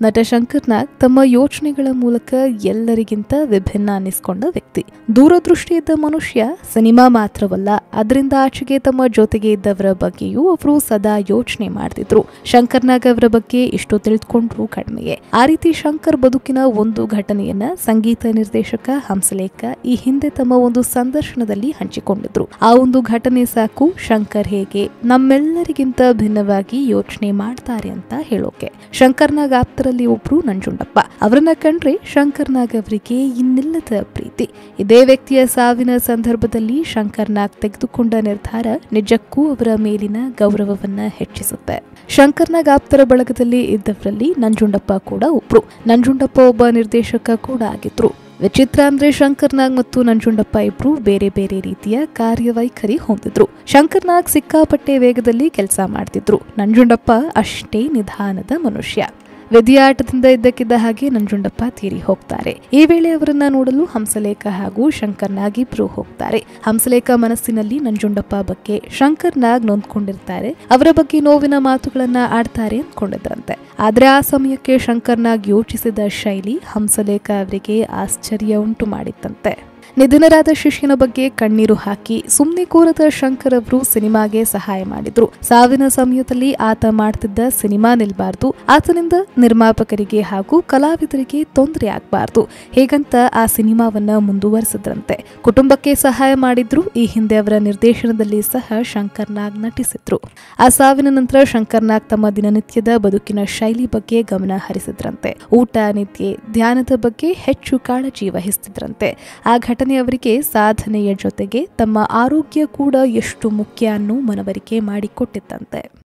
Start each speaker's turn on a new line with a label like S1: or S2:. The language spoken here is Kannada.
S1: ನಟ ಶಂಕರ್ ನಾಗ್ ತಮ್ಮ ಯೋಚನೆಗಳ ಮೂಲಕ ಎಲ್ಲರಿಗಿಂತ ವಿಭಿನ್ನ ಅನ್ನಿಸಿಕೊಂಡ ವ್ಯಕ್ತಿ. ದೂರದೃಷ್ಟಿ ಇದ್ದ ಮನುಷ್ಯ. ಸಿನಿಮಾ ಮಾತ್ರವಲ್ಲ, ಅದರಿಂದ ಆಚೆಗೆ ತಮ್ಮ ಜೊತೆಗೆ ಇದ್ದವರ ಬಗ್ಗೆಯೂ ಅವರು ಸದಾ ಯೋಚನೆ ಮಾಡ್ತಿದ್ರು. ಶಂಕರ್ ನಾಗ್ ಅವರ ಬಗ್ಗೆ ಇಷ್ಟು ತಿಳಿದುಕೊಂಡ್ರು ಕಡಿಮೆಯೇ. ಆ ರೀತಿ ಶಂಕರ್ ಬದುಕಿನ ಒಂದು ಘಟನೆಯನ್ನ ಸಂಗೀತ ನಿರ್ದೇಶಕ ಹಂಸಲೇಖ ಈ ಹಿಂದೆ ತಮ್ಮ ಒಂದು ಸಂದರ್ಶನದಲ್ಲಿ ಹಂಚಿಕೊಂಡಿದ್ರು. ಆ ಒಂದು ಘಟನೆ ಸಾಕು ಶಂಕರ್ ಹೇಗೆ ನಮ್ಮೆಲ್ಲರಿಗಿಂತ ಭಿನ್ನವಾಗಿ ಯೋಚನೆ ಮಾಡ್ತಾರೆ ಅಂತ ಹೇಳೋಕೆ. ಶಂಕರ್ ನಾಗ್ ಆಪ್ತರಲ್ಲಿ ಒಬ್ರು ನಂಜುಂಡಪ್ಪ. ಅವರನ್ನ ಕಂಡ್ರೆ ಶಂಕರ್ ನಾಗ್ ಅವರಿಗೆ ಇನ್ನಿಲ್ಲದ ಪ್ರೀತಿ. ಇದೇ ವ್ಯಕ್ತಿಯ ಸಾವಿನ ಸಂದರ್ಭದಲ್ಲಿ ಶಂಕರ್ ನಾಗ್ ತೆಗೆದುಕೊಂಡ ನಿರ್ಧಾರ ನಿಜಕ್ಕೂ ಅವರ ಮೇಲಿನ ಗೌರವವನ್ನ ಹೆಚ್ಚಿಸುತ್ತೆ. ಶಂಕರ್ ನಾಗ್ ಆಪ್ತರ ಬಳಗದಲ್ಲಿ ಇದ್ದವರಲ್ಲಿ ನಂಜುಂಡಪ್ಪ ಕೂಡ ಒಬ್ರು. ನಂಜುಂಡಪ್ಪ ಒಬ್ಬ ನಿರ್ದೇಶಕ ಕೂಡ ಆಗಿದ್ರು. ವಿಚಿತ್ರ ಅಂದ್ರೆ ಶಂಕರ್ ನಾಗ್ ಮತ್ತು ನಂಜುಂಡಪ್ಪ ಇಬ್ರು ಬೇರೆ ಬೇರೆ ರೀತಿಯ ಕಾರ್ಯವೈಖರಿ ಹೊಂದಿದ್ರು. ಶಂಕರ್ ನಾಗ್ ಸಿಕ್ಕಾಪಟ್ಟೆ ವೇಗದಲ್ಲಿ ಕೆಲಸ ಮಾಡ್ತಿದ್ರು. ನಂಜುಂಡಪ್ಪ ಅಷ್ಟೇ ನಿಧಾನದ ಮನುಷ್ಯ. ವಿಧಿಯಾಟದಿಂದ ಇದ್ದಕ್ಕಿದ್ದ ಹಾಗೆ ನಂಜುಂಡಪ್ಪ ತೀರಿ ಹೋಗ್ತಾರೆ. ಈ ವೇಳೆ ಅವರನ್ನ ನೋಡಲು ಹಂಸಲೇಖ ಹಾಗೂ ಶಂಕರ್ ನಾಗ್ ಇಬ್ರು ಹೋಗ್ತಾರೆ. ಹಂಸಲೇಖ ಮನಸ್ಸಿನಲ್ಲಿ ನಂಜುಂಡಪ್ಪ ಬಗ್ಗೆ ಶಂಕರ್ ನಾಗ್ ನೊಂದ್ಕೊಂಡಿರ್ತಾರೆ. ಅವರ ಬಗ್ಗೆ ನೋವಿನ ಮಾತುಗಳನ್ನ ಆಡ್ತಾರೆ ಅಂದ್ಕೊಂಡಿದ್ರಂತೆ. ಆದ್ರೆ ಆ ಸಮಯಕ್ಕೆ ಶಂಕರ್ ನಾಗ್ ಯೋಚಿಸಿದ ಶೈಲಿ ಹಂಸಲೇಖ ಅವರಿಗೆ ಆಶ್ಚರ್ಯ ಉಂಟು ಮಾಡಿತ್ತಂತೆ. ನಿಧನರಾದ ಶಿಷ್ಯನ ಬಗ್ಗೆ ಕಣ್ಣೀರು ಹಾಕಿ ಸುಮ್ಮನೆ ಕೂರದ ಶಂಕರ್ ಅವರು ಸಿನಿಮಾಗೆ ಸಹಾಯ ಮಾಡಿದ್ರು. ಸಾವಿನ ಸಮಯದಲ್ಲಿ ಆತ ಮಾಡ್ತಿದ್ದ ಸಿನಿಮಾ ನಿಲ್ಬಾರ್ದು, ಆತನಿಂದ ನಿರ್ಮಾಪಕರಿಗೆ ಹಾಗೂ ಕಲಾವಿದರಿಗೆ ತೊಂದರೆ ಆಗ್ಬಾರ್ದು, ಹೇಗಂತ ಆ ಸಿನಿಮಾವನ್ನ ಮುಂದುವರೆಸಿದ್ರಂತೆ. ಕುಟುಂಬಕ್ಕೆ ಸಹಾಯ ಮಾಡಿದ್ರು. ಈ ಹಿಂದೆ ಅವರ ನಿರ್ದೇಶನದಲ್ಲಿ ಸಹ ಶಂಕರ್ ನಾಗ್ ನಟಿಸಿದ್ರು. ಆ ಸಾವಿನ ನಂತರ ಶಂಕರ್ ನಾಗ್ ತಮ್ಮ ದಿನನಿತ್ಯದ ಬದುಕಿನ ಶೈಲಿ ಬಗ್ಗೆ ಗಮನ ಹರಿಸಿದ್ರಂತೆ. ಊಟ, ನಿದ್ಯೆ, ಧ್ಯಾನದ ಬಗ್ಗೆ ಹೆಚ್ಚು ಕಾಳಜಿ ವಹಿಸ್ತಿದ್ರಂತೆ. ಆ ಘಟನೆ ಅವರಿಗೆ ಸಾಧನೆಯ ಜೊತೆಗೆ ತಮ್ಮ ಆರೋಗ್ಯ ಕೂಡ ಎಷ್ಟು ಮುಖ್ಯ ಅನ್ನೋ ಮನವರಿಕೆ ಮಾಡಿಕೊಟ್ಟಿತ್ತಂತೆ.